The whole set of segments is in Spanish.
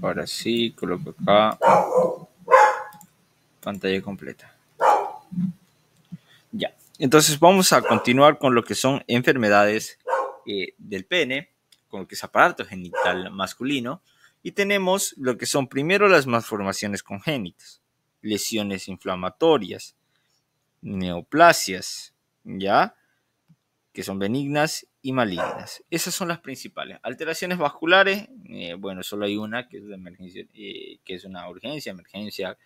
Ahora sí, coloco acá pantalla completa. Ya, entonces vamos a continuar con lo que son enfermedades del pene, con lo que es aparato genital masculino, y tenemos lo que son primero las malformaciones congénitas, lesiones inflamatorias, neoplasias, ¿ya? Que son benignas y malignas. Esas son las principales. Alteraciones vasculares, bueno, solo hay una que es de emergencia, que es una urgencia, emergencia,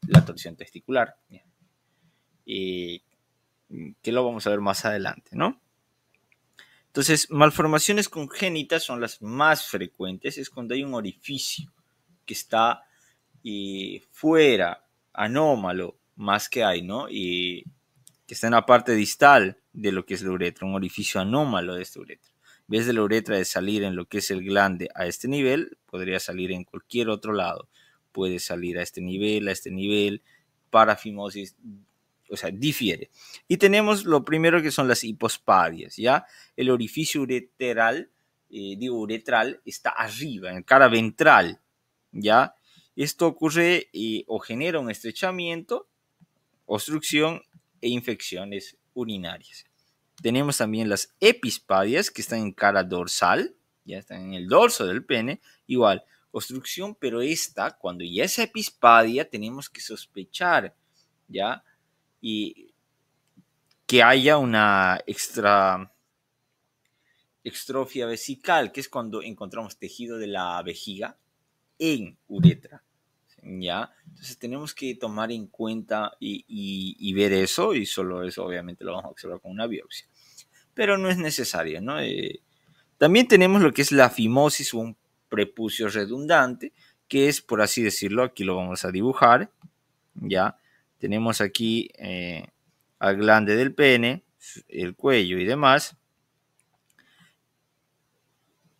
la torsión testicular, que lo vamos a ver más adelante, ¿no? Entonces, malformaciones congénitas son las más frecuentes, es cuando hay un orificio que está fuera, anómalo, más que hay, ¿no? Y que está en la parte distal de lo que es la uretra, un orificio anómalo de esta uretra. En vez de la uretra de salir en lo que es el glande a este nivel, podría salir en cualquier otro lado. Puede salir a este nivel, parafimosis, o sea, difiere. Y tenemos lo primero que son las hipospadias, ¿ya? El orificio uretral, uretral está arriba, en cara ventral, ¿ya? Esto ocurre o genera un estrechamiento, obstrucción e infecciones urinarias. Tenemos también las epispadias que están en cara dorsal, ya están en el dorso del pene, igual, obstrucción, pero esta, cuando ya es epispadia, tenemos que sospechar, ¿ya? Y que haya una extrofia vesical, que es cuando encontramos tejido de la vejiga en uretra, ¿ya? Entonces tenemos que tomar en cuenta y ver eso, y solo eso obviamente lo vamos a observar con una biopsia. Pero no es necesario, ¿no? También tenemos lo que es la fimosis o un prepucio redundante, que es, por así decirlo, aquí lo vamos a dibujar, ¿ya? Tenemos aquí al glande del pene, el cuello y demás.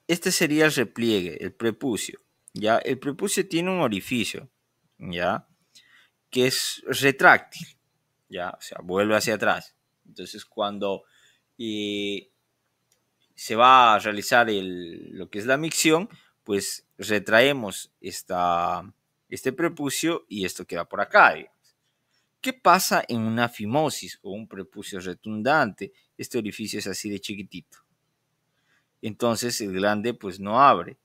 Este sería el repliegue, el prepucio, ¿ya? El prepucio tiene un orificio, ¿ya? Que es retráctil, ¿ya? O sea, vuelve hacia atrás. Entonces, cuando se va a realizar lo que es la micción, pues retraemos este prepucio y esto queda por acá, digamos. ¿Qué pasa en una fimosis o un prepucio retundante? Este orificio es así de chiquitito. Entonces el glande pues no abre.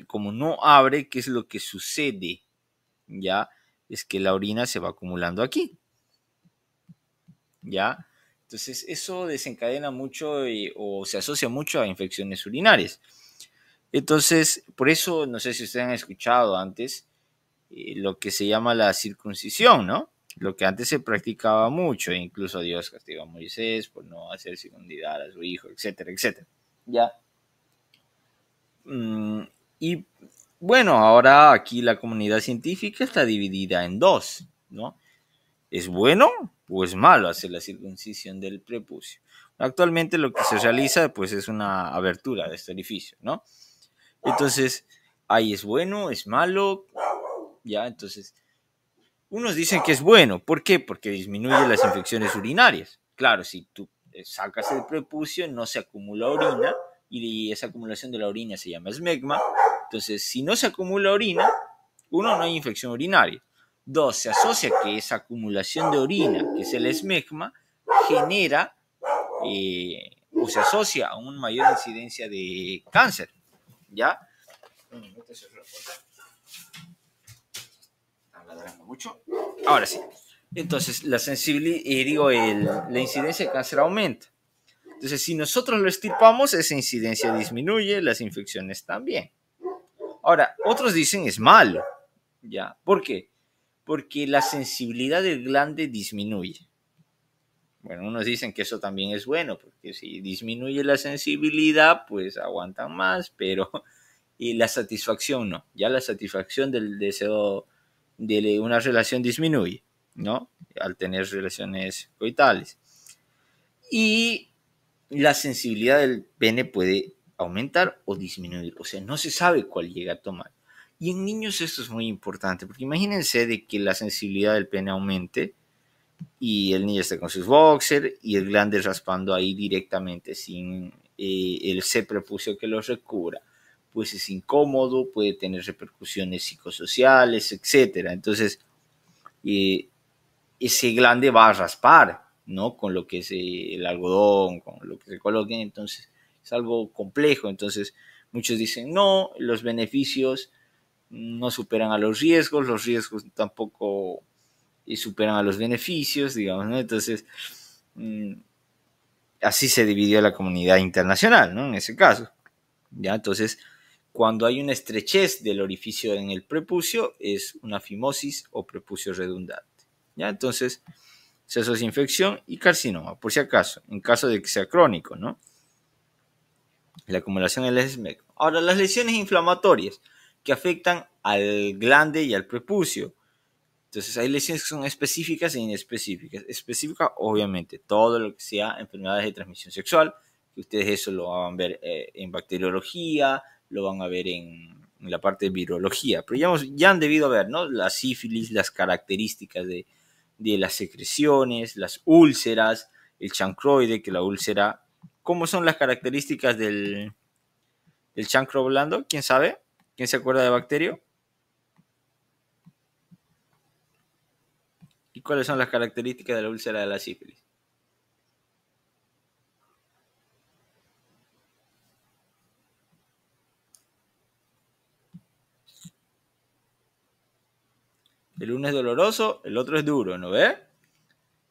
Como no abre, ¿qué es lo que sucede? Ya es que la orina se va acumulando aquí. ¿Ya? Entonces eso desencadena mucho o se asocia mucho a infecciones urinarias. Entonces, por eso, no sé si ustedes han escuchado antes lo que se llama la circuncisión, ¿no? Lo que antes se practicaba mucho, incluso Dios castigó a Moisés por no hacer circuncidar a su hijo, etcétera, etcétera. ¿Ya? Y bueno, ahora aquí la comunidad científica está dividida en dos, ¿no? ¿Es bueno o es malo hacer la circuncisión del prepucio? Actualmente lo que se realiza pues es una abertura de este orificio, ¿no? Entonces, ahí es bueno, es malo, ya, entonces, unos dicen que es bueno, ¿por qué? Porque disminuye las infecciones urinarias. Claro, si tú sacas el prepucio no se acumula orina y esa acumulación de la orina se llama esmegma. Entonces, si no se acumula orina, uno, no hay infección urinaria. Dos, se asocia que esa acumulación de orina, que es el esmegma, genera o se asocia a una mayor incidencia de cáncer. ¿Ya? Mucho. Ahora sí. Entonces, la sensibilidad, la incidencia de cáncer aumenta. Entonces, si nosotros lo estirpamos, esa incidencia disminuye, las infecciones también. Ahora, otros dicen es malo. ¿Ya? ¿Por qué? Porque la sensibilidad del glande disminuye. Bueno, unos dicen que eso también es bueno, porque si disminuye la sensibilidad, pues aguantan más, pero y la satisfacción no. Ya la satisfacción del deseo de una relación disminuye, ¿no? Al tener relaciones coitales. Y la sensibilidad del pene puede aumentar o disminuir, o sea, no se sabe cuál llega a tomar. Y en niños esto es muy importante, porque imagínense de que la sensibilidad del pene aumente y el niño está con sus boxers y el glande raspando ahí directamente sin el prepucio que lo recubra. pues es incómodo, puede tener repercusiones psicosociales, etcétera. Entonces, ese glande va a raspar, ¿no? Con lo que es el algodón, con lo que se coloquen, entonces es algo complejo. Entonces, muchos dicen, no, los beneficios no superan a los riesgos tampoco superan a los beneficios, digamos, ¿no? Entonces, así se dividió la comunidad internacional, ¿no? En ese caso, ¿ya? Entonces, cuando hay una estrechez del orificio en el prepucio, es una fimosis o prepucio redundante, ¿ya? Entonces, se asocia infección y carcinoma, por si acaso, en caso de que sea crónico, ¿no? La acumulación del esmegma. Ahora, las lesiones inflamatorias que afectan al glande y al prepucio. Entonces, hay lesiones que son específicas e inespecíficas. Específica, obviamente, todo lo que sea enfermedades de transmisión sexual, que ustedes eso lo van a ver en bacteriología, lo van a ver en la parte de virología, pero ya han debido ver, ¿no? La sífilis, las características de las secreciones, las úlceras, el chancroide, que la úlcera. ¿Cómo son las características del chancro blando? ¿Quién sabe? ¿Quién se acuerda de bacterio? ¿Y cuáles son las características de la úlcera de la sífilis? El uno es doloroso, el otro es duro, ¿no ve?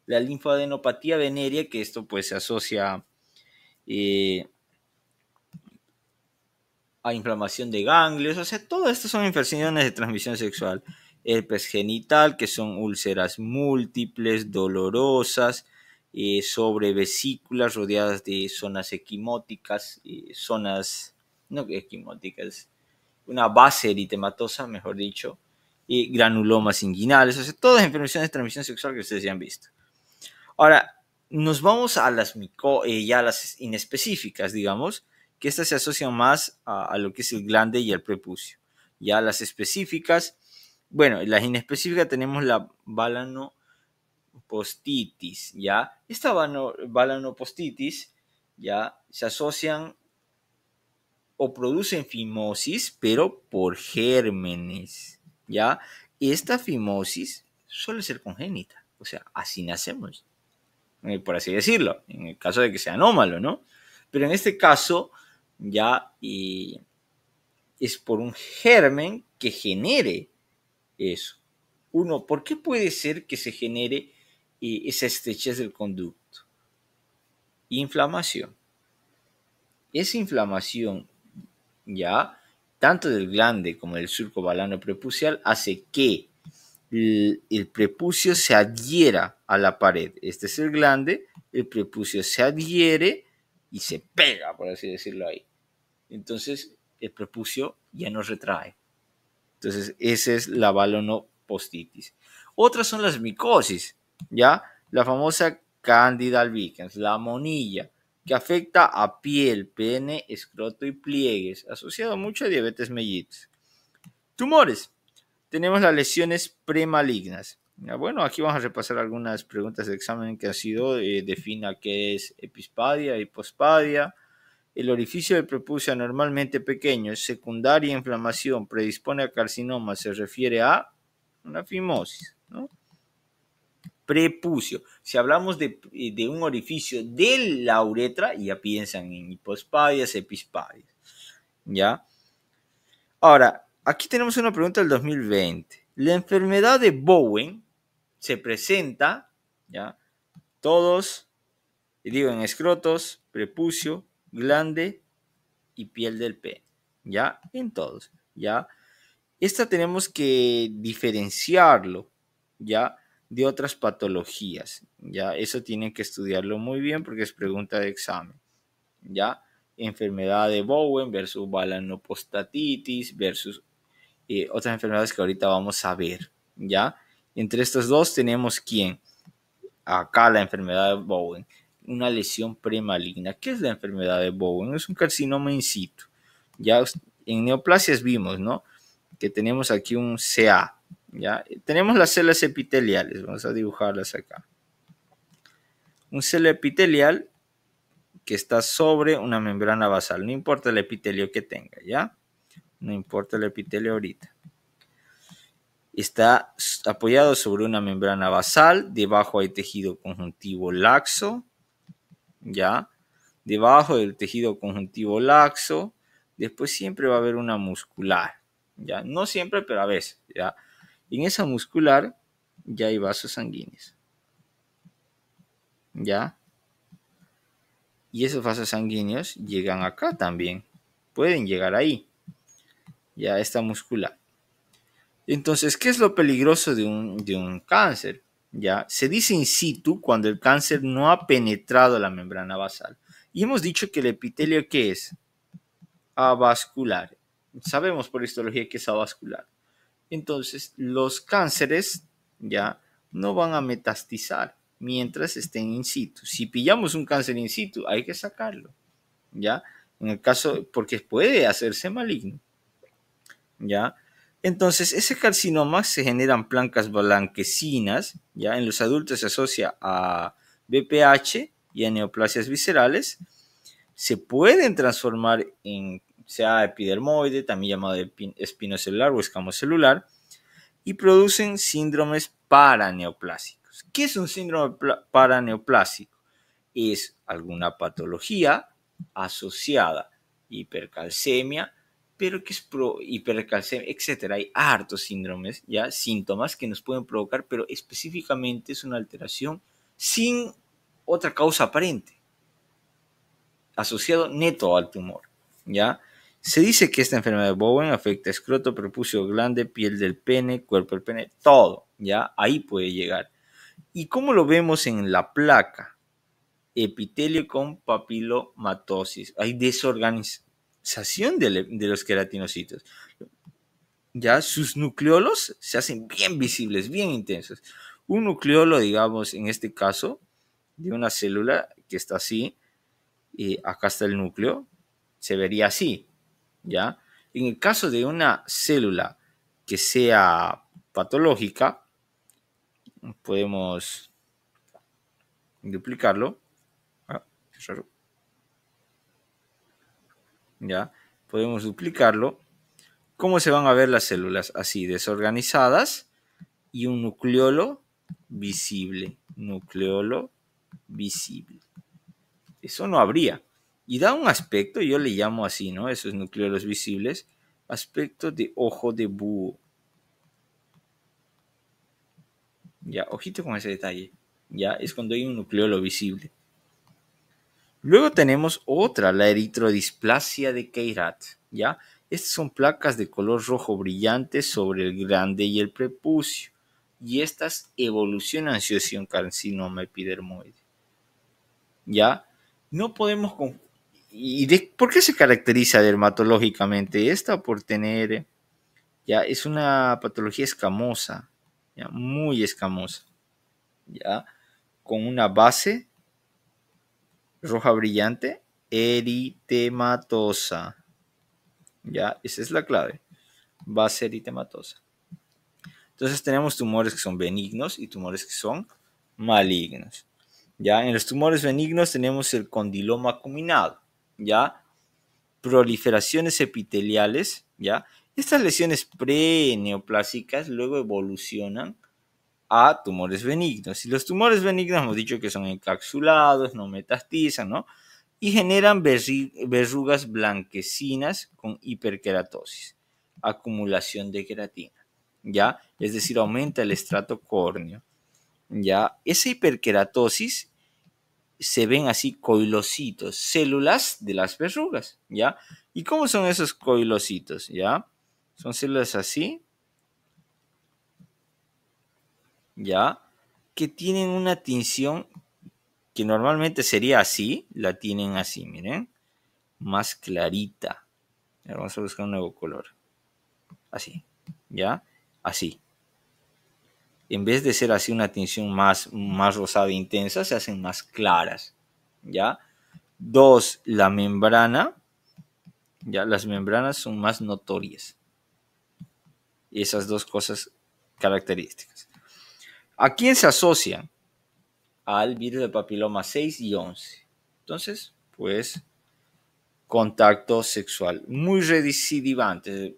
La linfadenopatía venérea, que esto pues se asocia a inflamación de ganglios, o sea, todo esto son infecciones de transmisión sexual. Herpes genital, que son úlceras múltiples, dolorosas, sobre vesículas rodeadas de zonas equimóticas, zonas, no equimóticas, una base eritematosa, mejor dicho, y granulomas inguinales, o sea, todas infecciones de transmisión sexual que ustedes ya han visto. Ahora, nos vamos a ya las inespecíficas, digamos, que estas se asocian más a lo que es el glande y el prepucio. Ya las específicas, bueno, las inespecíficas tenemos la balanopostitis, ¿ya? Esta balanopostitis, ¿ya? Se asocian o producen fimosis, pero por gérmenes, ¿ya? Y esta fimosis suele ser congénita, o sea, así nacemos, por así decirlo, en el caso de que sea anómalo, ¿no? Pero en este caso ya es por un germen que genere eso. Uno, ¿por qué puede ser que se genere esa estrechez del conducto? Inflamación. Esa inflamación ya, tanto del glande como del surco balano prepucial, hace que el prepucio se adhiera a la pared. Este es el glande, el prepucio se adhiere y se pega, por así decirlo ahí. Entonces, el prepucio ya no retrae. Entonces, esa es la balonopostitis. Otras son las micosis, ¿ya? La famosa Candida albicans, la monilla, que afecta a piel, pene, escroto y pliegues, asociado mucho a diabetes mellitus. Tumores. Tenemos las lesiones premalignas. Bueno, aquí vamos a repasar algunas preguntas de examen que han sido, defina qué es epispadia, hipospadia. El orificio del prepucio anormalmente pequeño es secundaria inflamación, predispone a carcinoma, se refiere a una fimosis, ¿no? Prepucio. Si hablamos de un orificio de la uretra, ya piensan en hipospadias, epispadias, ¿ya? Ahora, aquí tenemos una pregunta del 2020. La enfermedad de Bowen se presenta, ¿ya? Todos, digo, en escrotos, prepucio, glande y piel del pene, ¿ya? En todos, ¿ya? Esta tenemos que diferenciarlo, ¿ya? De otras patologías, ¿ya? Eso tienen que estudiarlo muy bien porque es pregunta de examen, ¿ya? Enfermedad de Bowen versus balanopostatitis versus otras enfermedades que ahorita vamos a ver, ¿ya? Entre estos dos tenemos ¿quién? Acá la enfermedad de Bowen, una lesión premaligna. ¿Qué es la enfermedad de Bowen? Es un carcinoma in situ. Ya en neoplasias vimos, ¿no? Que tenemos aquí un CA, ¿ya? Tenemos las células epiteliales, vamos a dibujarlas acá. Un célula epitelial que está sobre una membrana basal, no importa el epitelio que tenga, ¿ya? no importa el epitelio ahorita. Está apoyado sobre una membrana basal, debajo hay tejido conjuntivo laxo, ¿ya? Debajo del tejido conjuntivo laxo, después siempre va a haber una muscular, ¿ya? No siempre, pero a veces, ¿ya? En esa muscular ya hay vasos sanguíneos, ¿ya? Y esos vasos sanguíneos llegan acá también, pueden llegar ahí, ya esta muscular. Entonces, ¿qué es lo peligroso de un cáncer? ¿Ya? Se dice in situ cuando el cáncer no ha penetrado la membrana basal. Y hemos dicho que el epitelio, ¿qué es? Avascular. Sabemos por histología que es avascular. Entonces, los cánceres ya no van a metastizar mientras estén in situ. Si pillamos un cáncer in situ, hay que sacarlo, ¿ya? En el caso, porque puede hacerse maligno, ¿ya? Entonces, ese carcinoma se generan placas blanquecinas, ¿ya? En los adultos se asocia a BPH y a neoplasias viscerales. Se pueden transformar en, sea epidermoide, también llamado espinocelular o escamocelular, y producen síndromes paraneoplásicos. ¿Qué es un síndrome paraneoplásico? Es alguna patología asociada a hipercalcemia, pero que es hipercalcemia, etcétera. Hay hartos síndromes, ya síntomas que nos pueden provocar, pero específicamente es una alteración sin otra causa aparente, asociado neto al tumor, ¿ya? Se dice que esta enfermedad de Bowen afecta escroto, prepucio, glande, piel del pene, cuerpo del pene, todo, ¿ya? Ahí puede llegar. ¿Y cómo lo vemos en la placa? Epitelio con papilomatosis. Hay desorganización de los queratinocitos. Ya sus nucleolos se hacen bien visibles, bien intensos. Un nucleolo, digamos, en este caso, de una célula que está así, y acá está el núcleo, se vería así, ¿ya? En el caso de una célula que sea patológica, podemos duplicarlo. ¿Ya? Podemos duplicarlo. ¿Cómo se van a ver las células? Así, desorganizadas y un nucleolo visible. Nucleolo visible. Eso no habría. Y da un aspecto, yo le llamo así, ¿no? Esos nucleolos visibles, aspecto de ojo de búho. Ya, ojito con ese detalle. Ya, es cuando hay un nucleolo visible. Luego tenemos otra, la eritrodisplasia de Keirat, ¿ya? Estas son placas de color rojo brillante sobre el glande y el prepucio. Y estas evolucionan hacia un carcinoma epidermoide. ¿Ya? No podemos... ¿Por qué se caracteriza dermatológicamente? Esta por tener... Ya, es una patología escamosa, ¿ya? Muy escamosa, ¿ya? Con una base roja brillante, eritematosa. Ya, esa es la clave. Base eritematosa. Entonces tenemos tumores que son benignos y tumores que son malignos. Ya, en los tumores benignos tenemos el condiloma acuminado. Ya, proliferaciones epiteliales. Ya, estas lesiones preneoplásicas luego evolucionan a tumores benignos. Y los tumores benignos hemos dicho que son encapsulados, no metastizan, ¿no? Y generan verrugas blanquecinas con hiperkeratosis, acumulación de queratina, ¿ya? Es decir, aumenta el estrato córneo, ¿ya? Esa hiperkeratosis se ven así coilocitos, células de las verrugas, ¿ya? ¿Y cómo son esos coilocitos, ya? Son células así, ¿ya? Que tienen una tinción que normalmente sería así, la tienen así, miren, más clarita. Vamos a buscar un nuevo color. Así, ¿ya? Así. En vez de ser así una tinción más rosada e intensa, se hacen más claras, ¿ya? Dos, la membrana, ¿ya? Las membranas son más notorias. Y esas dos cosas características. ¿A quién se asocian? Al virus de papiloma 6 y 11. Entonces, pues, contacto sexual. Muy recidivante.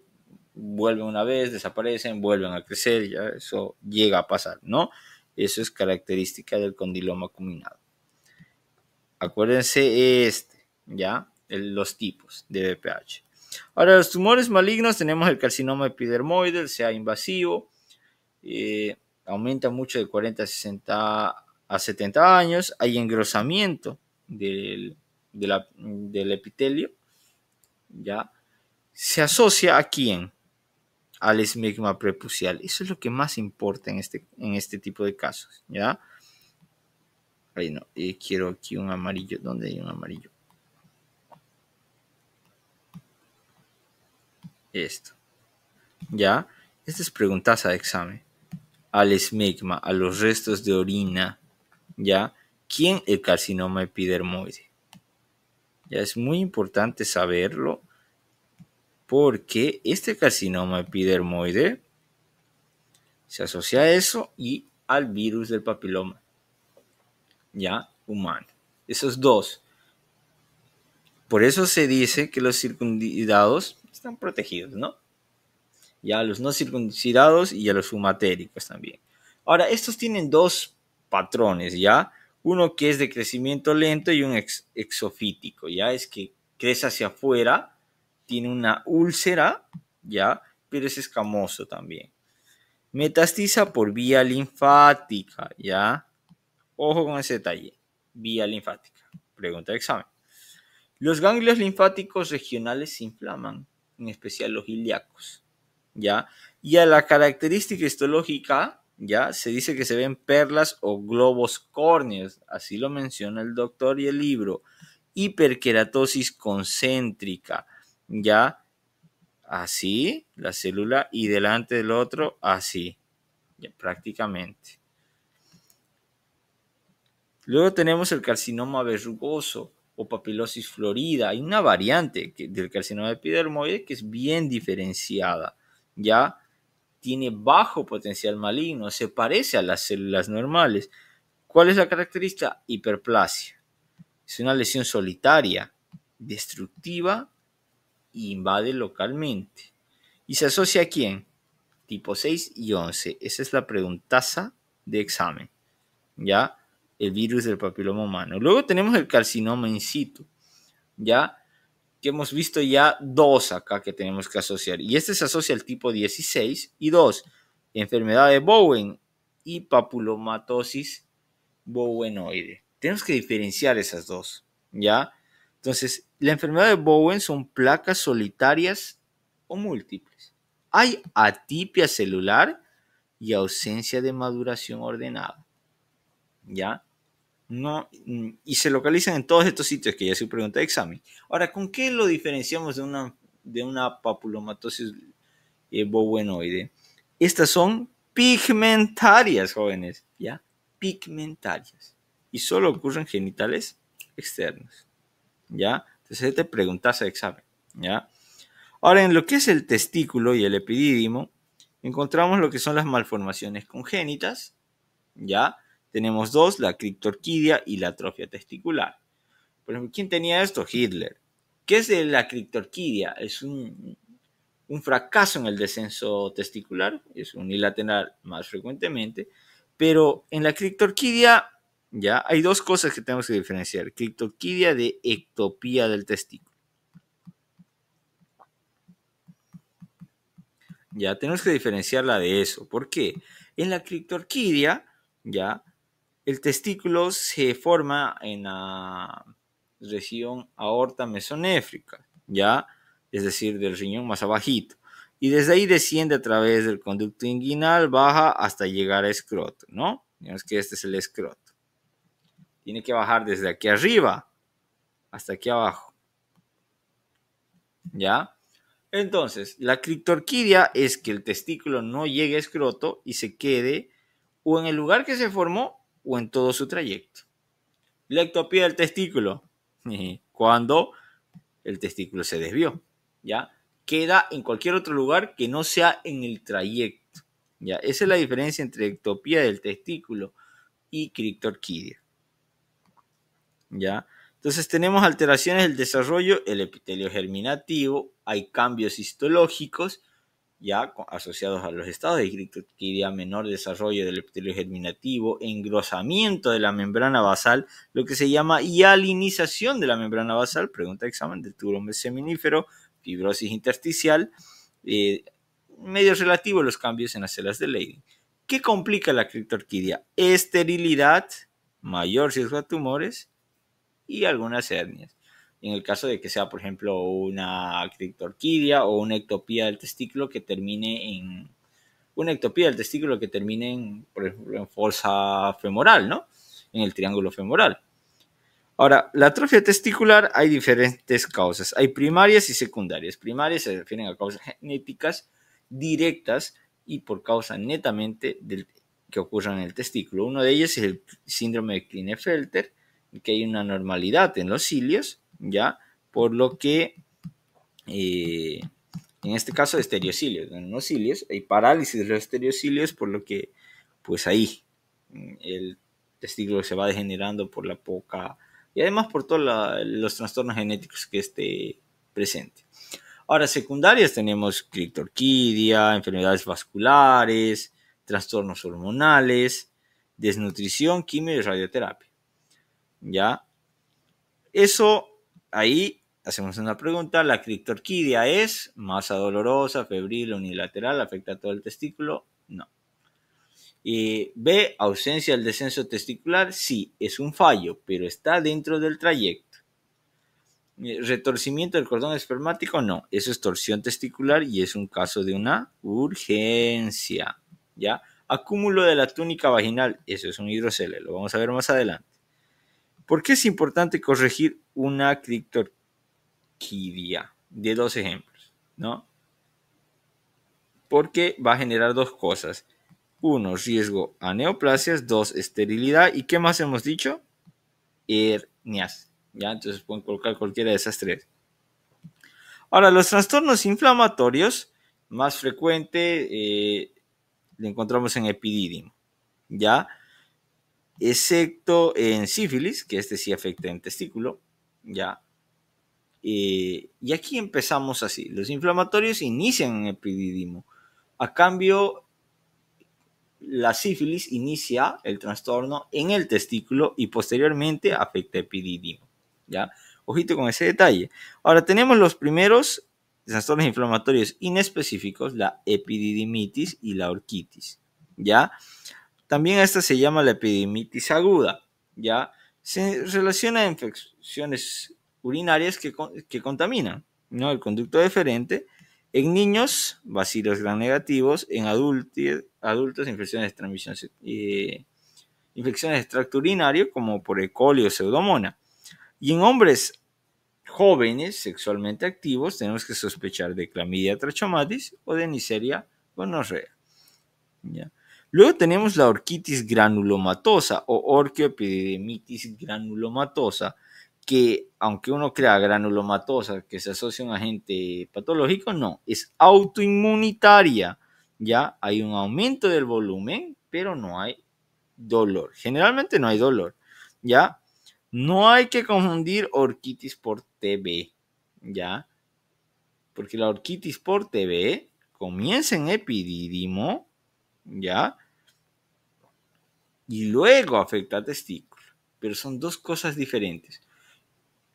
Vuelven una vez, desaparecen, vuelven a crecer, ya eso llega a pasar, ¿no? Eso es característica del condiloma acuminado. Acuérdense ¿ya? Los tipos de BPH. Ahora, los tumores malignos, tenemos el carcinoma epidermoide, el sea invasivo, aumenta mucho de 40 a 60 a 70 años, hay engrosamiento del epitelio, ¿ya? ¿Se asocia a quién? Al esmegma prepucial. Eso es lo que más importa en este tipo de casos, ¿ya? Ahí no, quiero aquí un amarillo. ¿Dónde hay un amarillo? Esto, ¿ya? Estas preguntas de examen. Al esmegma, a los restos de orina, ¿ya? ¿Quién? El carcinoma epidermoide. Ya es muy importante saberlo porque este carcinoma epidermoide se asocia a eso y al virus del papiloma, ya, humano. Esos dos. Por eso se dice que los circuncidados están protegidos, ¿no? Ya a los no circuncidados y a los fumatéricos también. Ahora, estos tienen dos patrones, ¿ya? Uno que es de crecimiento lento y un exofítico, ¿ya? Es que crece hacia afuera, tiene una úlcera, ¿ya? Pero es escamoso también. Metastiza por vía linfática, ¿ya? Ojo con ese detalle. Vía linfática. Pregunta de examen. Los ganglios linfáticos regionales se inflaman, en especial los ilíacos, ¿ya? Y a la característica histológica, ¿ya? Se dice que se ven perlas o globos córneos, así lo menciona el doctor y el libro. Hiperkeratosis concéntrica, ¿ya? Así, la célula y delante del otro, así, ya, prácticamente. Luego tenemos el carcinoma verrugoso o papilosis florida. Hay una variante del carcinoma epidermoide que es bien diferenciada, ¿ya? Tiene bajo potencial maligno, se parece a las células normales. ¿Cuál es la característica? Hiperplasia. Es una lesión solitaria, destructiva e invade localmente. ¿Y se asocia a quién? Tipo 6 y 11. Esa es la preguntaza de examen, ¿ya? El virus del papiloma humano. Luego tenemos el carcinoma in situ, ¿ya? Que hemos visto ya dos acá que tenemos que asociar. Y este se asocia al tipo 16 y 2, enfermedad de Bowen y papulomatosis bowenoide. Tenemos que diferenciar esas dos, ¿ya? Entonces, la enfermedad de Bowen son placas solitarias o múltiples. Hay atipia celular y ausencia de maduración ordenada, ¿ya? No, y se localizan en todos estos sitios que ya se pregunta de examen. Ahora, ¿con qué lo diferenciamos de una papulomatosis bowenoide? Estas son pigmentarias, jóvenes, ¿ya? Pigmentarias. Y solo ocurren genitales externos, ¿ya? Entonces te preguntas de examen, ¿ya? Ahora, en lo que es el testículo y el epidídimo, encontramos lo que son las malformaciones congénitas, ¿ya? Tenemos dos, la criptorquidia y la atrofia testicular. Por ejemplo, ¿quién tenía esto? Hitler. ¿Qué es la criptorquidia? Es un fracaso en el descenso testicular, es unilateral más frecuentemente, pero en la criptorquidia ya hay dos cosas que tenemos que diferenciar. Criptorquidia de ectopía del testículo. Ya tenemos que diferenciarla de eso. ¿Por qué? En la criptorquidia, ya, el testículo se forma en la región aorta mesonéfrica, ¿ya? Es decir, del riñón más abajito. Y desde ahí desciende a través del conducto inguinal, baja hasta llegar a escroto, ¿no? Digamos que este es el escroto. Tiene que bajar desde aquí arriba hasta aquí abajo, ¿ya? Entonces, la criptorquidia es que el testículo no llegue a escroto y se quede o en el lugar que se formó o en todo su trayecto. La ectopía del testículo, cuando el testículo se desvió, ¿ya? Queda en cualquier otro lugar que no sea en el trayecto, ¿ya? Esa es la diferencia entre ectopía del testículo y criptorquidia, ¿ya? Entonces tenemos alteraciones del desarrollo, el epitelio germinativo, hay cambios histológicos ya asociados a los estados de criptorquidia, menor desarrollo del epitelio germinativo, engrosamiento de la membrana basal, lo que se llama hialinización de la membrana basal, pregunta de examen del tubo seminífero, fibrosis intersticial, medio relativo a los cambios en las células de Leydig. ¿Qué complica la criptorquidia? Esterilidad, mayor riesgo a tumores y algunas hernias. En el caso de que sea, por ejemplo, una criptorquidia o una ectopía del testículo que termine en por ejemplo, en fosa femoral, ¿no? En el triángulo femoral. Ahora, la atrofia testicular hay diferentes causas. Hay primarias y secundarias. Primarias se refieren a causas genéticas directas y por causa netamente que ocurran en el testículo. Uno de ellos es el síndrome de Klinefelter, que hay una normalidad en los cilios, ¿ya? Por lo que, en este caso, estereocilios. En los cilios hay parálisis de los estereocilios, por lo que, pues ahí, el testículo se va degenerando por la poca, y además por todos los trastornos genéticos que esté presente. Ahora, secundarias tenemos criptorquidia, enfermedades vasculares, trastornos hormonales, desnutrición, quimio y radioterapia. ¿Ya? Eso, ahí hacemos una pregunta. ¿La criptorquidia es masa dolorosa, febril, unilateral, afecta a todo el testículo? No. B, ausencia del descenso testicular. Sí, es un fallo, pero está dentro del trayecto. Retorcimiento del cordón espermático, no. Eso es torsión testicular y es un caso de una urgencia. ¿Ya? Acúmulo de la túnica vaginal, eso es un hidrocele, lo vamos a ver más adelante. ¿Por qué es importante corregir una criptorquidia? De dos ejemplos, ¿no? Porque va a generar dos cosas. Uno, riesgo a neoplasias. Dos, esterilidad. ¿Y qué más hemos dicho? Hernias. ¿Ya? Entonces pueden colocar cualquiera de esas tres. Ahora, los trastornos inflamatorios, más frecuente, lo encontramos en epidídimo. ¿Ya? Excepto en sífilis, que este sí afecta en testículo, ¿ya? Y aquí empezamos así. Los inflamatorios inician en epidídimo. A cambio, la sífilis inicia el trastorno en el testículo y posteriormente afecta epidídimo, ¿ya? Ojito con ese detalle. Ahora tenemos los primeros trastornos inflamatorios inespecíficos, la epididimitis y la orquitis, ¿ya? También esta se llama la epididimitis aguda, ¿ya? Se relaciona a infecciones urinarias que contaminan, ¿no? El conducto deferente. En niños, bacilos gram negativos. En adultos, infecciones de transmisión, infecciones de tracto urinario, como por E. coli o pseudomonas. Y en hombres jóvenes sexualmente activos, tenemos que sospechar de clamidia trachomatis o de Neisseria gonorrea, ¿ya? Luego tenemos la orquitis granulomatosa o orquioepididimitis granulomatosa, que aunque uno crea granulomatosa que se asocia a un agente patológico, no, es autoinmunitaria. Ya hay un aumento del volumen, pero no hay dolor. Generalmente no hay dolor. Ya no hay que confundir orquitis por TB. Ya, porque la orquitis por TB comienza en epidídimo, ya, y luego afecta al testículo. Pero son dos cosas diferentes.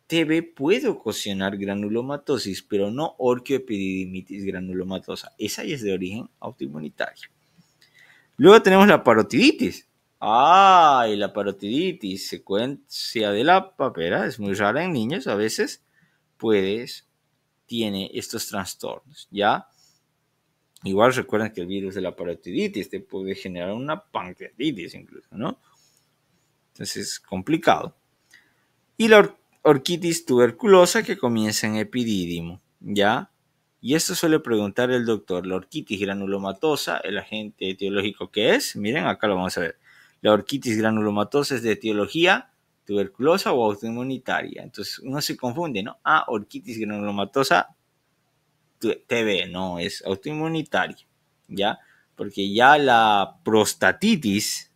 TB puede ocasionar granulomatosis, pero no orquioepididimitis granulomatosa. Esa ya es de origen autoinmunitario. Luego tenemos la parotiditis. Y la parotiditis, secuencia de la papera, es muy rara en niños, a veces tiene estos trastornos, ¿ya? Igual recuerden que el virus de la parotiditis te puede generar una pancreatitis incluso, ¿no? Entonces es complicado. Y la orquitis tuberculosa que comienza en epidídimo, ¿ya? Y esto suele preguntar el doctor. La orquitis granulomatosa, el agente etiológico que es, miren, acá lo vamos a ver. La orquitis granulomatosa es de etiología tuberculosa o autoinmunitaria. Entonces uno se confunde, ¿no? Orquitis granulomatosa TB, no, es autoinmunitaria, ¿ya? Porque ya la prostatitis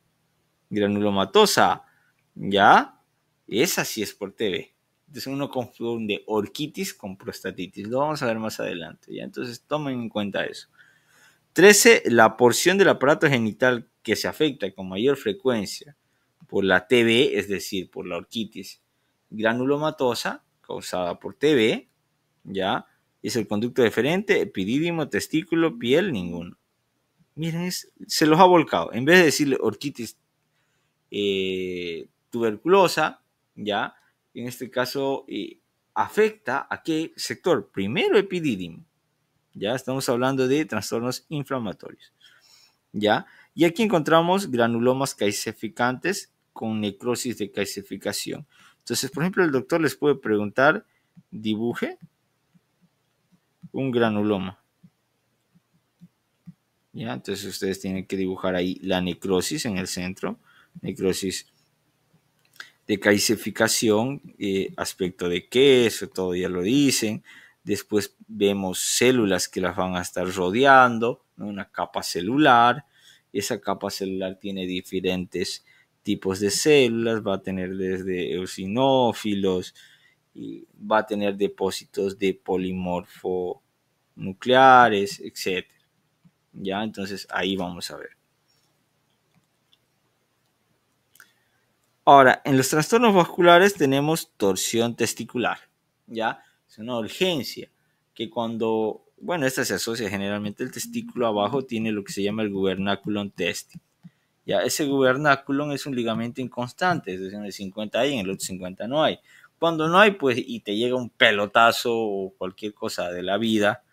granulomatosa, ¿ya? Esa sí es por TB, Entonces uno confunde orquitis con prostatitis. Lo vamos a ver más adelante, ¿ya? Entonces tomen en cuenta eso. 13. La porción del aparato genital que se afecta con mayor frecuencia por la TB, es decir, por la orquitis granulomatosa causada por TB, ¿ya? Es el conducto deferente, epidídimo, testículo, piel, ninguno. Miren, se los ha volcado. En vez de decirle orquitis tuberculosa, ¿ya? En este caso afecta a qué sector. Primero epidídimo, ¿ya? Estamos hablando de trastornos inflamatorios, ¿ya? Y aquí encontramos granulomas calcificantes con necrosis de calcificación. Entonces, por ejemplo, el doctor les puede preguntar, dibuje un granuloma, ¿ya? Entonces ustedes tienen que dibujar ahí la necrosis en el centro, necrosis de calcificación, aspecto de queso, todo ya lo dicen. Después vemos células que las van a estar rodeando, ¿no? Una capa celular. Esa capa celular tiene diferentes tipos de células, va a tener desde eosinófilos, y va a tener depósitos de polimorfo nucleares, etc. ¿Ya? Entonces ahí vamos a ver. Ahora, en los trastornos vasculares tenemos torsión testicular, ¿ya? Es una urgencia que cuando, bueno, esta se asocia generalmente el testículo abajo, tiene lo que se llama el gubernaculum testi. Ya, ese gubernaculum es un ligamento inconstante, es decir, en el 50 hay, en el otro 50 no hay. Cuando no hay, pues, y te llega un pelotazo o cualquier cosa de la vida,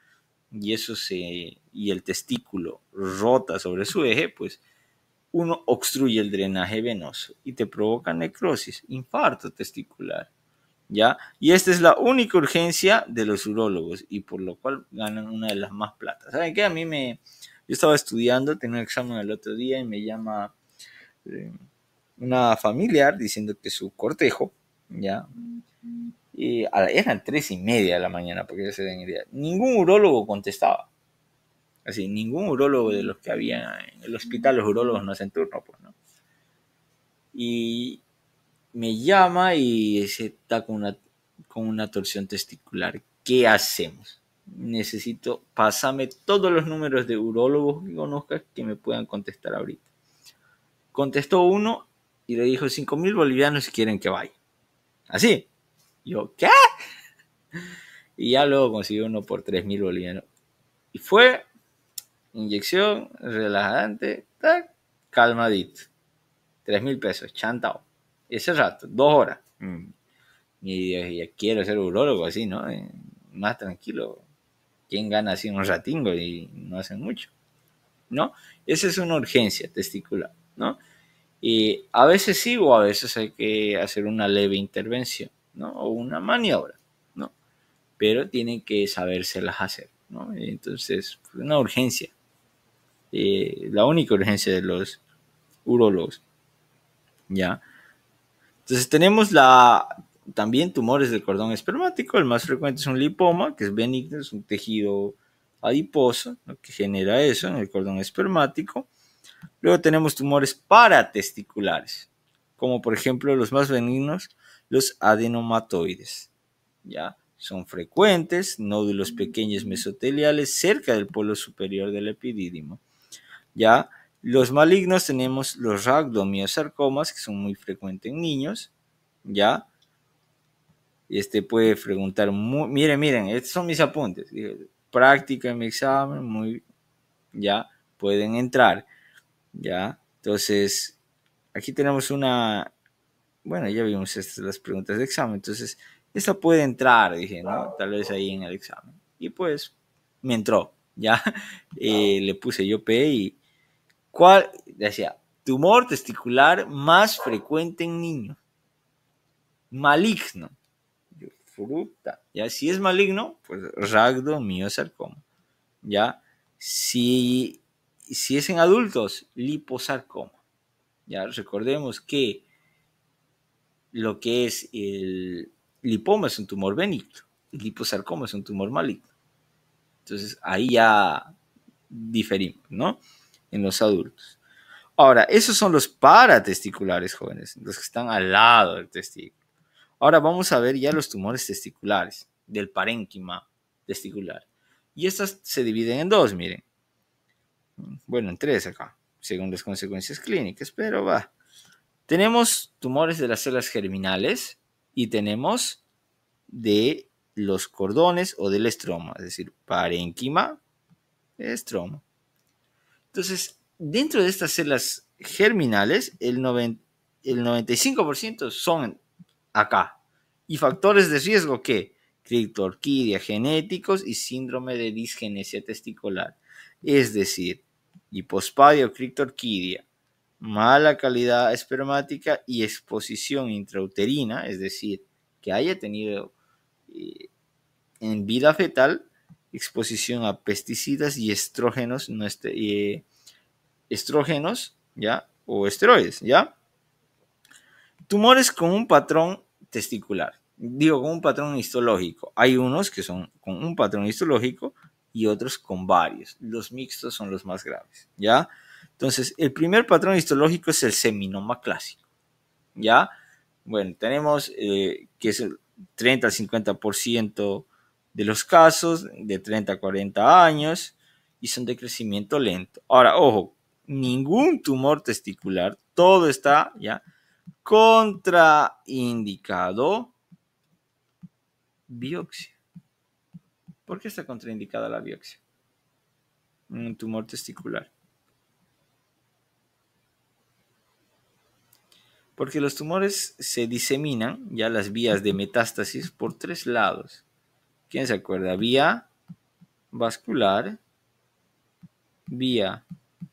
y el testículo rota sobre su eje, pues uno obstruye el drenaje venoso y te provoca necrosis, infarto testicular, ¿ya? Y esta es la única urgencia de los urólogos y por lo cual ganan una de las más platas. ¿Saben qué? Yo estaba estudiando, tenía un examen el otro día y me llama una familiar diciendo que su cortejo, ¿ya? Y eran 3:30 de la mañana, porque ya se den idea. Ningún urólogo contestaba. Así, ningún urólogo de los que había en el hospital, los urólogos no hacen turno, pues, ¿no? Y me llama y se está con una torsión testicular. ¿Qué hacemos? Necesito, pásame todos los números de urólogos que conozcas que me puedan contestar ahorita. Contestó uno y le dijo 5.000 bolivianos si quieren que vaya. Así. Yo, ¿qué? Y ya luego consiguió uno por 3.000 bolivianos. Y fue, inyección, relajante, tac, calmadito. 3.000 pesos, chantao. Ese rato, 2 horas. Y ya quiero ser urólogo así, ¿no? Más tranquilo. ¿Quién gana así un ratingo y no hacen mucho? ¿No? Esa es una urgencia testicular, ¿no? Y a veces sí o a veces hay que hacer una leve intervención, ¿no? O una maniobra, ¿no? Pero tienen que sabérselas hacer, ¿no? Entonces, una urgencia. La única urgencia de los urólogos, ¿ya? Entonces tenemos también tumores del cordón espermático. El más frecuente es un lipoma, que es benigno, es un tejido adiposo, ¿no? Que genera eso en el cordón espermático. Luego tenemos tumores paratesticulares, como por ejemplo los más benignos, los adenomatoides. ¿Ya? Son frecuentes, nódulos pequeños mesoteliales cerca del polo superior del epidídimo. ¿Ya? Los malignos tenemos los rhabdomyosarcomas, que son muy frecuentes en niños, ¿ya? Puede preguntar, miren, estos son mis apuntes. Práctica en mi examen, ya, pueden entrar, ¿ya? Entonces, aquí tenemos bueno, ya vimos las preguntas de examen, entonces, esta puede entrar, dije, ¿no? Tal vez ahí en el examen. Y pues, me entró, ¿ya? Le puse yo P y ¿cuál? Decía, tumor testicular más frecuente en niños. Maligno. Fruta. Ya, si es maligno, pues rhabdomyosarcoma. Ya, si es en adultos, liposarcoma. Ya, recordemos que lo que es el lipoma es un tumor benigno, el liposarcoma es un tumor maligno. Entonces, ahí ya diferimos, ¿no? En los adultos. Ahora, esos son los paratesticulares, jóvenes, los que están al lado del testículo. Ahora vamos a ver ya los tumores testiculares del parénquima testicular. Y estas se dividen en dos, miren. Bueno, en tres acá, según las consecuencias clínicas, pero va. Tenemos tumores de las células germinales y tenemos de los cordones o del estroma, es decir, parénquima, estroma. Entonces, dentro de estas células germinales, el 95% son acá. ¿Y factores de riesgo qué? Criptorquidia genéticos y síndrome de disgenesia testicular. Es decir, hipospadia o criptorquidia, mala calidad espermática y exposición intrauterina, es decir, que haya tenido en vida fetal exposición a pesticidas y estrógenos, estrógenos, ¿ya? O esteroides, ¿ya? Tumores con un patrón testicular, digo, con un patrón histológico. Hay unos que son con un patrón histológico y otros con varios. Los mixtos son los más graves, ¿ya? Entonces, el primer patrón histológico es el seminoma clásico, ¿ya? Bueno, tenemos que es el 30 al 50% de los casos, de 30 a 40 años, y son de crecimiento lento. Ahora, ojo, ningún tumor testicular, todo está ya contraindicado biopsia. ¿Por qué está contraindicada la biopsia? Un tumor testicular. Porque los tumores se diseminan, ya las vías de metástasis, por tres lados. ¿Quién se acuerda? Vía vascular, vía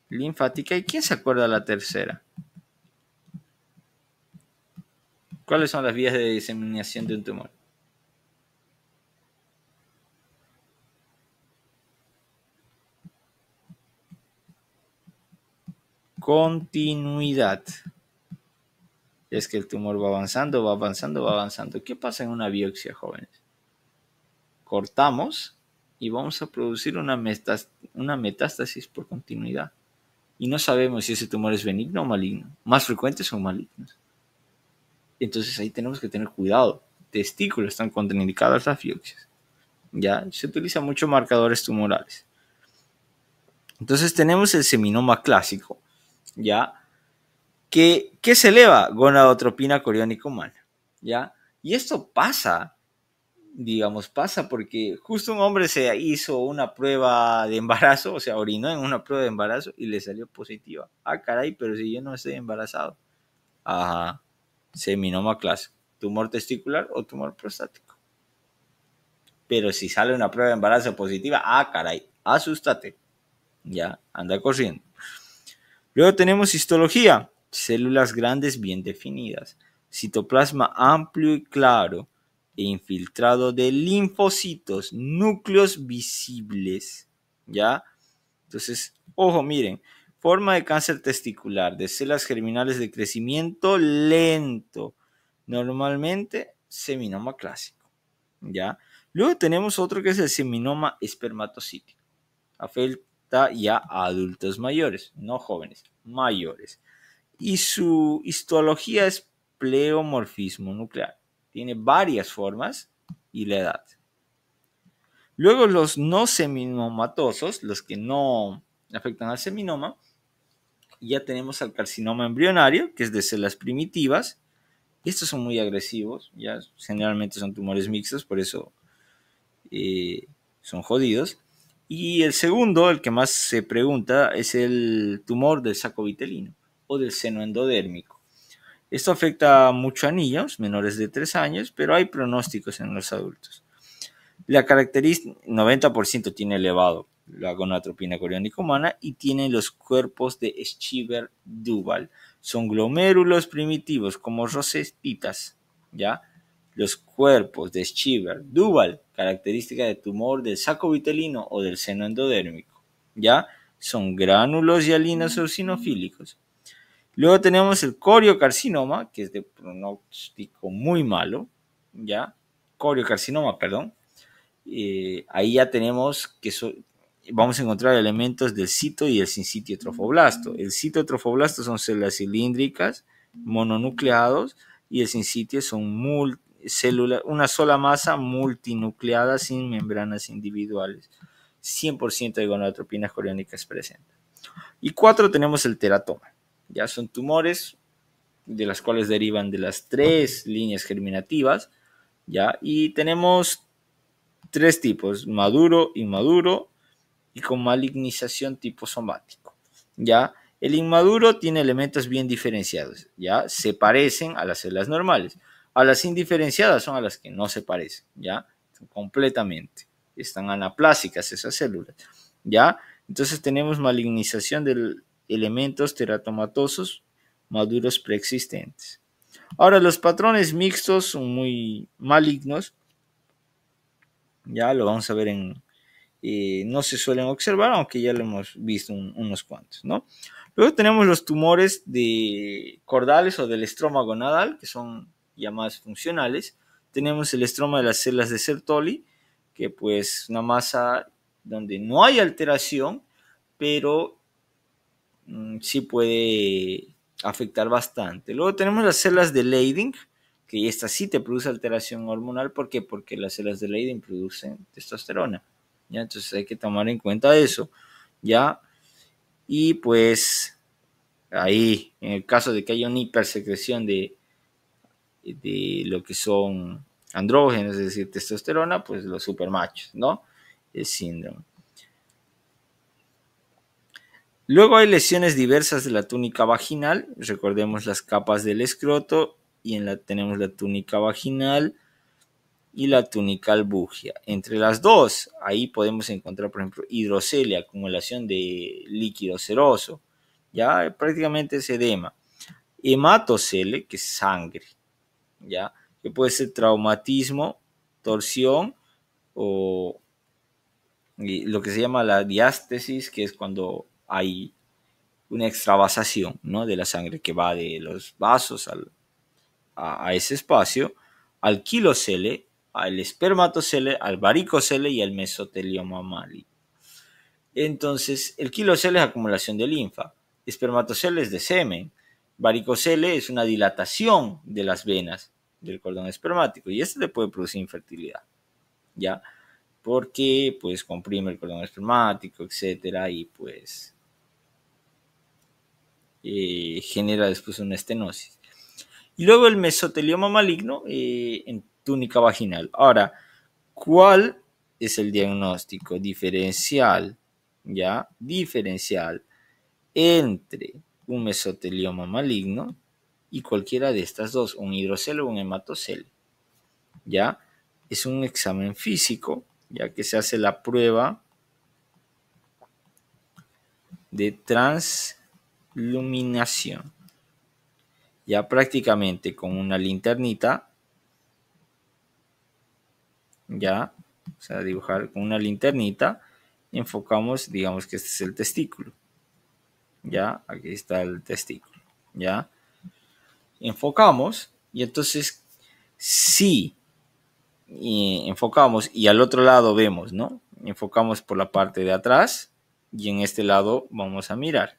linfática, ¿y quién se acuerda la tercera? ¿Cuáles son las vías de diseminación de un tumor? Continuidad. Es que el tumor va avanzando, va avanzando, va avanzando. ¿Qué pasa en una biopsia, jóvenes? Cortamos y vamos a producir una metástasis por continuidad. Y no sabemos si ese tumor es benigno o maligno. Más frecuentes son malignos. Entonces ahí tenemos que tener cuidado. Testículos están contraindicadas las biopsias. Ya se utilizan muchos marcadores tumorales. Entonces tenemos el seminoma clásico, ya, que se eleva gonadotropina coriónica humana, ya. Y esto pasa, digamos, pasa porque justo un hombre se hizo una prueba de embarazo, o sea, orinó en una prueba de embarazo y le salió positiva. Ah, caray, pero si yo no estoy embarazado. Ajá, seminoma clásico, tumor testicular o tumor prostático. Pero si sale una prueba de embarazo positiva, ah, caray, asústate. Ya, anda corriendo. Luego tenemos histología, células grandes bien definidas, citoplasma amplio y claro e infiltrado de linfocitos, núcleos visibles, ¿ya? Entonces, ojo, miren, forma de cáncer testicular, de células germinales de crecimiento lento, normalmente seminoma clásico, ¿ya? Luego tenemos otro que es el seminoma espermatocítico, afecta ya a adultos mayores, no jóvenes, mayores. Y su histología es pleomorfismo nuclear. Tiene varias formas y la edad. Luego los no seminomatosos, los que no afectan al seminoma, ya tenemos al carcinoma embrionario, que es de células primitivas. Estos son muy agresivos, ya generalmente son tumores mixtos, por eso son jodidos. Y el segundo, el que más se pregunta, es el tumor del saco vitelino o del seno endodérmico. Esto afecta mucho a niños menores de 3 años, pero hay pronósticos en los adultos. La característica, 90% tiene elevado la gonadotropina coriónica humana y tiene los cuerpos de Schreiber-Duval. Son glomérulos primitivos como rosetitas, ¿ya? Los cuerpos de Schreiber-Duval, característica de tumor del saco vitelino o del seno endodérmico, ¿ya? Son gránulos hialinos eosinofílicos. Luego tenemos el coriocarcinoma, que es de pronóstico muy malo, ¿ya? Coriocarcinoma, perdón. Ahí ya tenemos que vamos a encontrar elementos del cito y el sincitio trofoblasto. El cito trofoblasto son células cilíndricas, mononucleados, y el sincitio son célula, una sola masa multinucleada sin membranas individuales. 100% de gonadotropinas coriónicas presentes. Y 4 tenemos el teratoma. Ya son tumores de las cuales derivan de las 3 líneas germinativas. ¿Ya? Y tenemos 3 tipos, maduro, inmaduro y con malignización tipo somático. ¿Ya? El inmaduro tiene elementos bien diferenciados, ¿ya? Se parecen a las células normales. A las indiferenciadas son a las que no se parecen, ¿ya? Completamente. Están anaplásicas esas células, ¿ya? Entonces tenemos malignización de elementos teratomatosos maduros preexistentes. Ahora, los patrones mixtos son muy malignos, ya lo vamos a ver no se suelen observar, aunque ya lo hemos visto unos cuantos, ¿no? Luego tenemos los tumores de cordales o del estroma gonadal, que son ya más funcionales. Tenemos el estroma de las células de Sertoli, que pues una masa donde no hay alteración, pero sí puede afectar bastante. Luego tenemos las células de Leydig, que esta sí te produce alteración hormonal. ¿Por qué? Porque las células de Leydig producen testosterona. ¿Ya? Entonces hay que tomar en cuenta eso. ¿Ya? Y pues ahí, en el caso de que haya una hipersecreción de lo que son andrógenos, es decir, testosterona, pues los supermachos, ¿no? El síndrome. Luego hay lesiones diversas de la túnica vaginal. Recordemos las capas del escroto y tenemos la túnica vaginal y la túnica albugia. Entre las dos, ahí podemos encontrar, por ejemplo, hidrocelia, acumulación de líquido seroso. Ya prácticamente es edema. Hematocele, que es sangre. Ya, que puede ser traumatismo, torsión o lo que se llama la diástesis, que es cuando hay una extravasación, ¿no? De la sangre que va de los vasos a ese espacio, al quilocele, al espermatocele, al varicocele y al mesotelioma maligno. Entonces, el quilocele es acumulación de linfa, espermatocele es de semen, varicocele es una dilatación de las venas del cordón espermático y esto le puede producir infertilidad, ¿ya? Porque pues comprime el cordón espermático, etcétera, y pues genera después una estenosis. Y luego el mesotelioma maligno en túnica vaginal. Ahora, ¿cuál es el diagnóstico diferencial? ¿Ya? Diferencial entre un mesotelioma maligno y cualquiera de estas dos, un hidrocele o un hematocele. ¿Ya? Es un examen físico, ya que se hace la prueba de transluminación. Ya prácticamente con una linternita, ya, o sea, dibujar con una linternita, enfocamos, digamos que este es el testículo, ya, aquí está el testículo, ya, enfocamos y entonces si enfocamos y al otro lado vemos, ¿no? Enfocamos por la parte de atrás y en este lado vamos a mirar,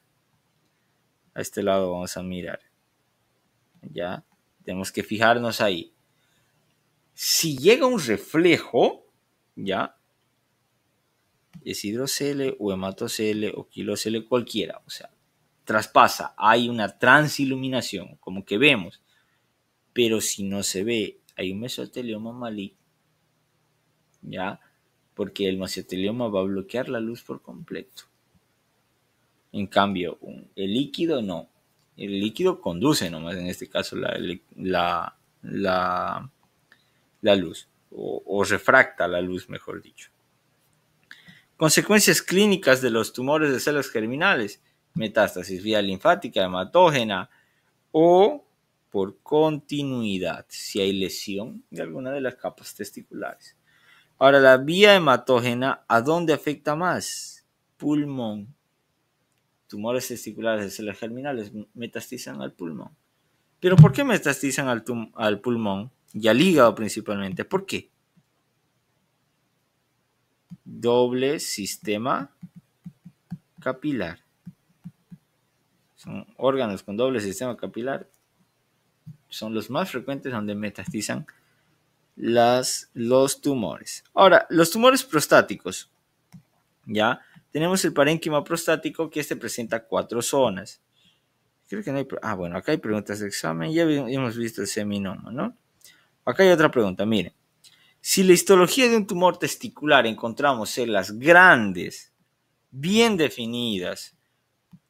a este lado vamos a mirar, ya, tenemos que fijarnos ahí. Si llega un reflejo, ya, es hidrocele o hematocele o quilocele, cualquiera, o sea, traspasa, hay una transiluminación, como que vemos, pero si no se ve, hay un mesotelioma maligno, ya, porque el mesotelioma va a bloquear la luz por completo. En cambio, el líquido no, el líquido conduce nomás, en este caso, la luz, o refracta la luz, mejor dicho. Consecuencias clínicas de los tumores de células germinales: metástasis vía linfática, hematógena o por continuidad, si hay lesión de alguna de las capas testiculares. Ahora, la vía hematógena, ¿a dónde afecta más? Pulmón. Tumores testiculares de células germinales metastizan al pulmón. ¿Pero por qué metastizan al pulmón y al hígado principalmente? ¿Por qué? Doble sistema capilar. Son órganos con doble sistema capilar. Son los más frecuentes donde metastizan los tumores. Ahora, los tumores prostáticos, ¿ya? Tenemos el parénquima prostático que presenta 4 zonas. Creo que no hay... bueno, acá hay preguntas de examen. Ya hemos visto el seminoma, ¿no? Acá hay otra pregunta, miren. Si la histología de un tumor testicular encontramos células grandes, bien definidas,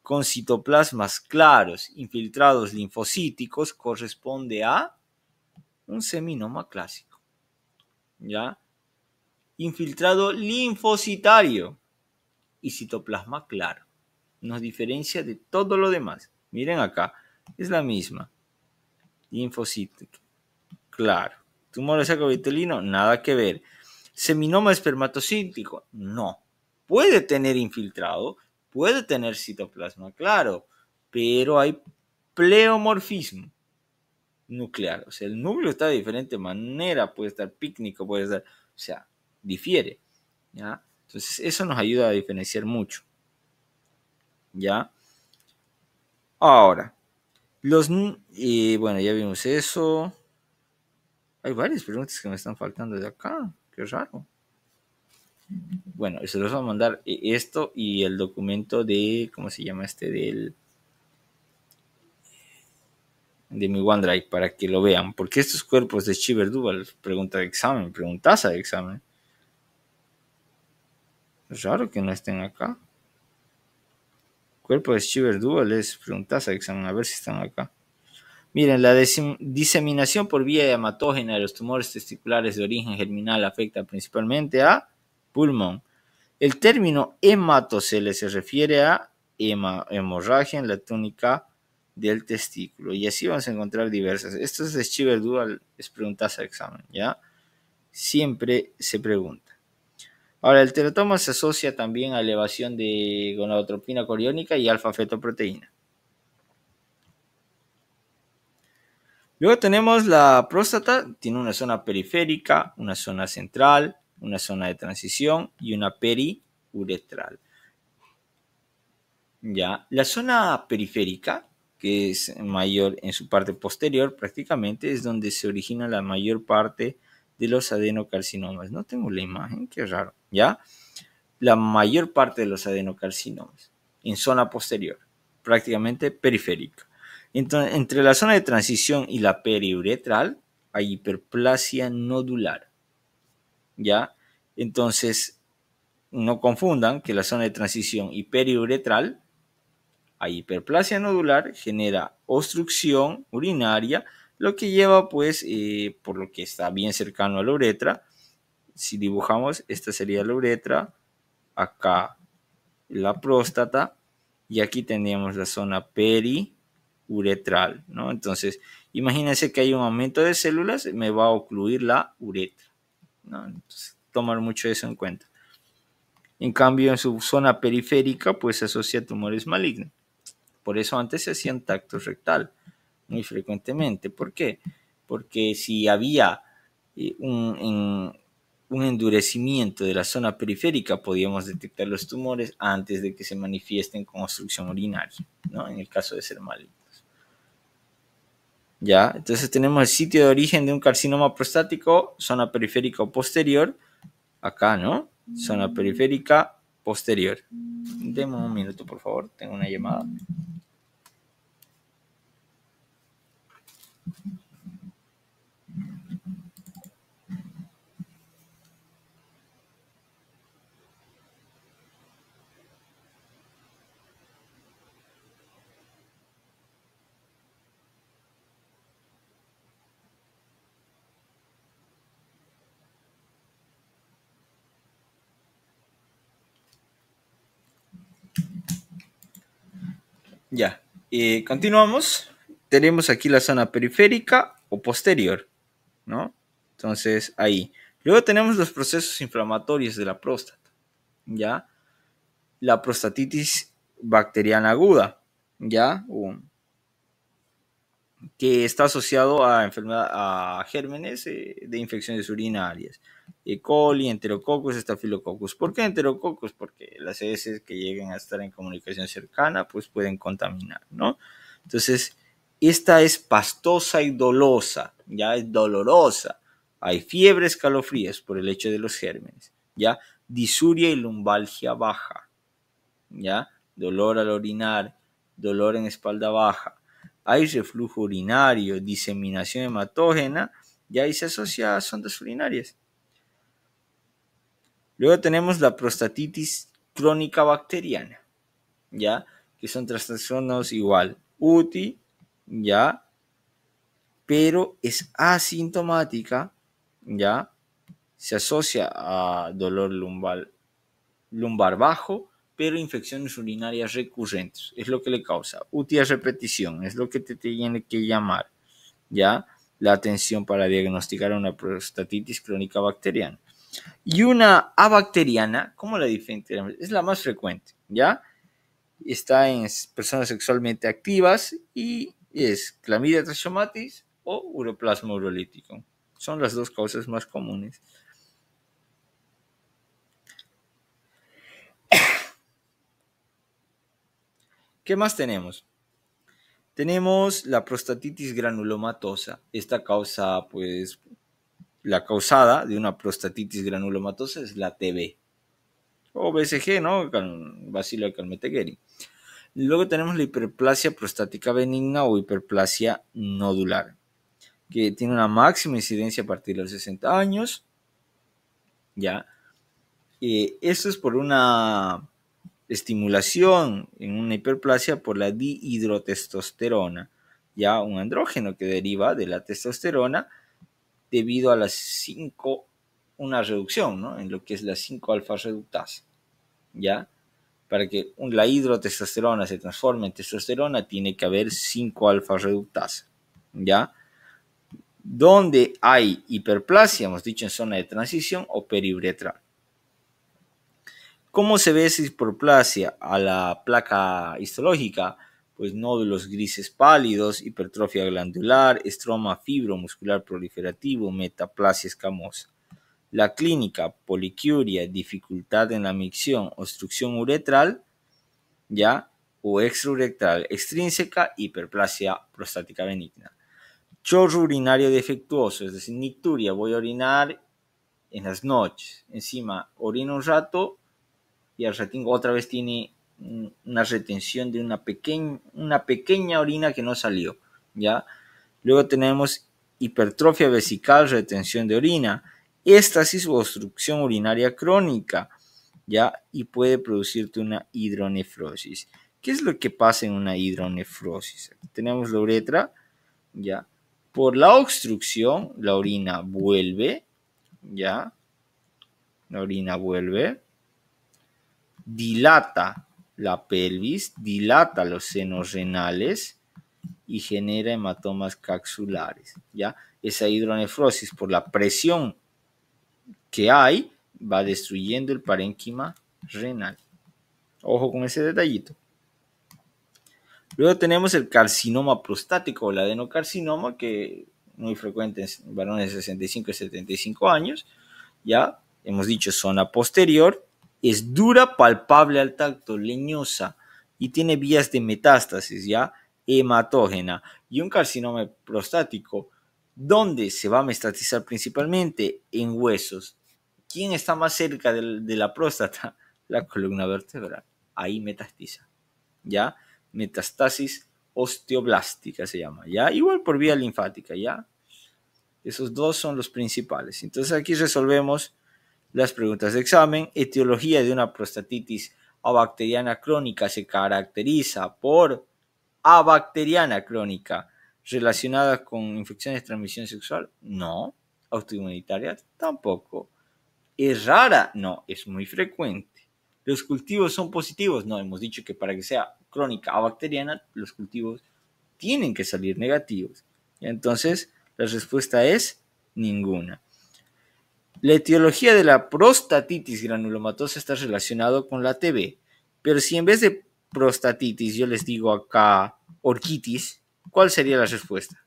con citoplasmas claros, infiltrados linfocíticos, corresponde a un seminoma clásico, ¿ya? Infiltrado linfocitario y citoplasma claro. Nos diferencia de todo lo demás. Miren acá, es la misma. Linfocítico, claro. Tumor sacrovitulino, nada que ver. Seminoma espermatocítico, no. Puede tener infiltrado, puede tener citoplasma claro, pero hay pleomorfismo nuclear. O sea, el núcleo está de diferente manera, puede estar pícnico, puede estar, o sea, difiere, ¿ya? Entonces, eso nos ayuda a diferenciar mucho, ¿ya? Ahora, bueno, ya vimos eso. Hay varias preguntas que me están faltando de acá, qué raro. Bueno, se los voy a mandar esto y el documento de, ¿cómo se llama de mi OneDrive para que lo vean? Porque estos cuerpos de Chiver-Duval, preguntaza de examen. Es raro que no estén acá. Cuerpo de Chiver-Duval es preguntaza de examen, a ver si están acá. Miren, la diseminación por vía hematógena de los tumores testiculares de origen germinal afecta principalmente a pulmón. El término hematocele se refiere a hemorragia en la túnica del testículo. Y así vamos a encontrar diversas. Esto es de Chiver-Duval, es preguntaza de examen, ¿ya? Siempre se pregunta. Ahora, el teratoma se asocia también a elevación de gonadotropina coriónica y alfa-fetoproteína. Luego tenemos la próstata, tiene una zona periférica, una zona central, una zona de transición y una periuretral. Ya, la zona periférica, que es mayor en su parte posterior, prácticamente es donde se origina la mayor parte de los adenocarcinomas. No tengo la imagen, qué raro, ¿ya? La mayor parte de los adenocarcinomas en zona posterior, prácticamente periférica. Entonces, entre la zona de transición y la periuretral hay hiperplasia nodular, ¿ya? Entonces, no confundan que la zona de transición y periuretral hay hiperplasia nodular, genera obstrucción urinaria, lo que lleva, pues, por lo que está bien cercano a la uretra. Si dibujamos, esta sería la uretra, acá la próstata, y aquí tendríamos la zona periuretral, ¿no? Entonces, imagínense que hay un aumento de células, me va a ocluir la uretra, ¿no? Entonces, tomar mucho eso en cuenta. En cambio, en su zona periférica, pues se asocia a tumores malignos. Por eso antes se hacían tacto rectal muy frecuentemente. ¿Por qué? Porque si había un endurecimiento de la zona periférica, podíamos detectar los tumores antes de que se manifiesten con obstrucción urinaria, ¿no? En el caso de ser malignos. ¿Ya? Entonces tenemos el sitio de origen de un carcinoma prostático, zona periférica o posterior, acá, ¿no? Zona periférica posterior. Deme un minuto, por favor, tengo una llamada. Ya, continuamos. Tenemos aquí la zona periférica o posterior, ¿no? Entonces, ahí. Luego tenemos los procesos inflamatorios de la próstata, ¿ya? La prostatitis bacteriana aguda, ¿ya? Que está asociado a a gérmenes de infecciones urinarias. E. coli, enterococcus, estafilococcus. ¿Por qué enterococcus? Porque las heces que lleguen a estar en comunicación cercana pues pueden contaminar, ¿no? Entonces, esta es pastosa y dolosa, ya es dolorosa. Hay fiebre, escalofríos por el hecho de los gérmenes, ¿ya? Disuria y lumbalgia baja, ¿ya? Dolor al orinar, dolor en espalda baja. Hay reflujo urinario, diseminación hematógena, ya ahí se asocia a sondas urinarias. Luego tenemos la prostatitis crónica bacteriana, ¿ya? Que son trastornos igual, UTI, ¿ya? Pero es asintomática, ¿ya? Se asocia a dolor lumbar bajo, pero infecciones urinarias recurrentes. Es lo que le causa. UTI a repetición, es lo que te tiene que llamar, ¿ya? La atención para diagnosticar una prostatitis crónica bacteriana. Y una abacteriana, ¿cómo la diferenciamos? Es la más frecuente, ¿ya? Está en personas sexualmente activas y es clamidia trachomatis o uroplasma urolítico. Son las dos causas más comunes. ¿Qué más tenemos? Tenemos la prostatitis granulomatosa. Esta causa, pues, la causada de una prostatitis granulomatosa es la TB o BCG, ¿no? Bacilo de Calmette-Guerin. Luego tenemos la hiperplasia prostática benigna o hiperplasia nodular, que tiene una máxima incidencia a partir de los 60 años, ¿ya? Esto es por una estimulación en una hiperplasia por la dihidrotestosterona, ya un andrógeno que deriva de la testosterona debido a las 5, una reducción, ¿no? En lo que es la 5-alfa reductasa, ¿ya? Para que la hidrotestosterona se transforme en testosterona tiene que haber 5-alfa reductasa, ¿ya? Donde hay hiperplasia, hemos dicho en zona de transición o periuretral. ¿Cómo se ve esa hiperplasia a la placa histológica? Pues nódulos grises pálidos, hipertrofia glandular, estroma fibromuscular proliferativo, metaplasia escamosa. La clínica, poliquiuria, dificultad en la micción, obstrucción uretral, ¿ya? O extrauretral extrínseca, hiperplasia prostática benigna. Chorro urinario defectuoso, es decir, nicturia, voy a orinar en las noches. Encima, orino un rato y al ratín otra vez tiene una retención de una pequeña orina que no salió, ¿ya? Luego tenemos hipertrofia vesical, retención de orina, éstasis o obstrucción urinaria crónica, ¿ya? Y puede producirte una hidronefrosis. ¿Qué es lo que pasa en una hidronefrosis? Aquí tenemos la uretra, ¿ya? Por la obstrucción, la orina vuelve, ¿ya? La orina vuelve, dilata la pelvis, dilata los senos renales y genera hematomas capsulares, ¿ya? Esa hidronefrosis por la presión que hay va destruyendo el parénquima renal. Ojo con ese detallito. Luego tenemos el carcinoma prostático o el adenocarcinoma, que muy frecuente en varones de 65 y 75 años. Ya hemos dicho zona posterior, es dura, palpable al tacto, leñosa y tiene vías de metástasis, ya hematógena. Y un carcinoma prostático, ¿dónde se va a metastatizar principalmente? En huesos. ¿Quién está más cerca de la próstata? La columna vertebral. Ahí metastiza, ¿ya? Metastasis osteoblástica se llama, ¿ya? Igual por vía linfática, ¿ya? Esos dos son los principales. Entonces aquí resolvemos las preguntas de examen. Etiología de una prostatitis abacteriana crónica se caracteriza por abacteriana crónica relacionada con infecciones de transmisión sexual. No. Autoinmunitaria tampoco. ¿Es rara? No, es muy frecuente. ¿Los cultivos son positivos? No, hemos dicho que para que sea crónica abacteriana, los cultivos tienen que salir negativos. Entonces, la respuesta es ninguna. La etiología de la prostatitis granulomatosa está relacionado con la TB, pero si en vez de prostatitis yo les digo acá orquitis, ¿cuál sería la respuesta?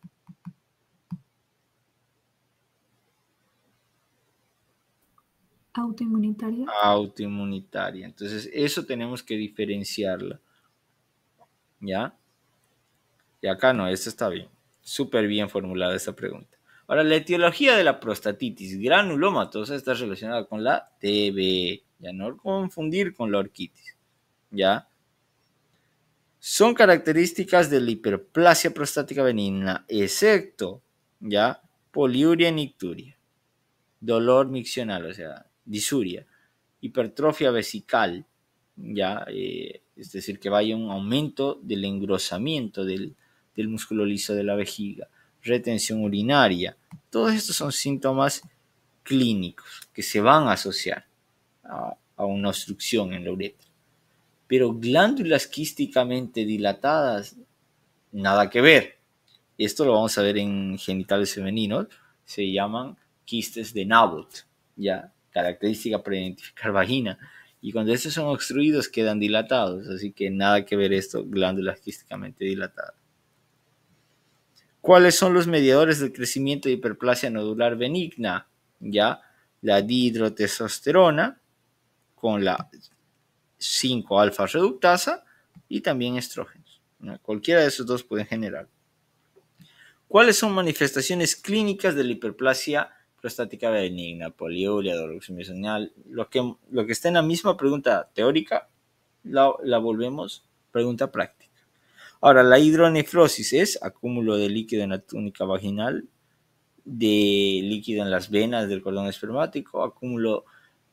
Autoinmunitaria. Autoinmunitaria. Entonces, eso tenemos que diferenciarla. ¿Ya? Y acá no, esta está bien. Súper bien formulada esta pregunta. Ahora, la etiología de la prostatitis granulomatosa está relacionada con la TB, ya no confundir con la orquitis, ¿ya? Son características de la hiperplasia prostática benigna, excepto, ¿ya? Poliuria y nicturia, dolor miccional, o sea, disuria, hipertrofia vesical, ¿ya? Es decir, que vaya un aumento del engrosamiento del músculo liso de la vejiga, retención urinaria. Todos estos son síntomas clínicos que se van a asociar a una obstrucción en la uretra. Pero glándulas quísticamente dilatadas, nada que ver. Esto lo vamos a ver en genitales femeninos. Se llaman quistes de Nabot, ya, característica para identificar vagina. Y cuando estos son obstruidos quedan dilatados, así que nada que ver esto, glándulas quísticamente dilatadas. ¿Cuáles son los mediadores del crecimiento de hiperplasia nodular benigna? Ya, la dihidrotestosterona con la 5-alfa reductasa y también estrógenos. ¿No? Cualquiera de esos dos pueden generar. ¿Cuáles son manifestaciones clínicas de la hiperplasia prostática benigna? Poliuria, dolor semiseñal. Lo que está en la misma pregunta teórica, la volvemos pregunta práctica. Ahora, la hidronefrosis es acúmulo de líquido en la túnica vaginal, de líquido en las venas del cordón espermático, acúmulo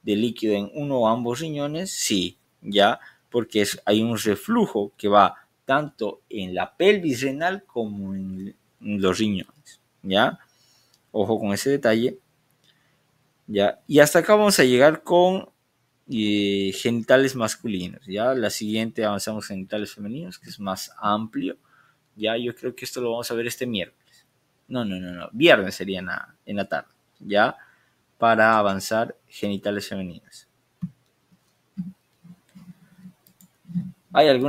de líquido en uno o ambos riñones, sí, ya, porque hay un reflujo que va tanto en la pelvis renal como en los riñones, ya, ojo con ese detalle, ya, y hasta acá vamos a llegar con genitales masculinos, ya, la siguiente avanzamos genitales femeninos, que es más amplio, ya, yo creo que esto lo vamos a ver este miércoles. No, viernes sería en la tarde, ya, para avanzar genitales femeninos. ¿Hay alguna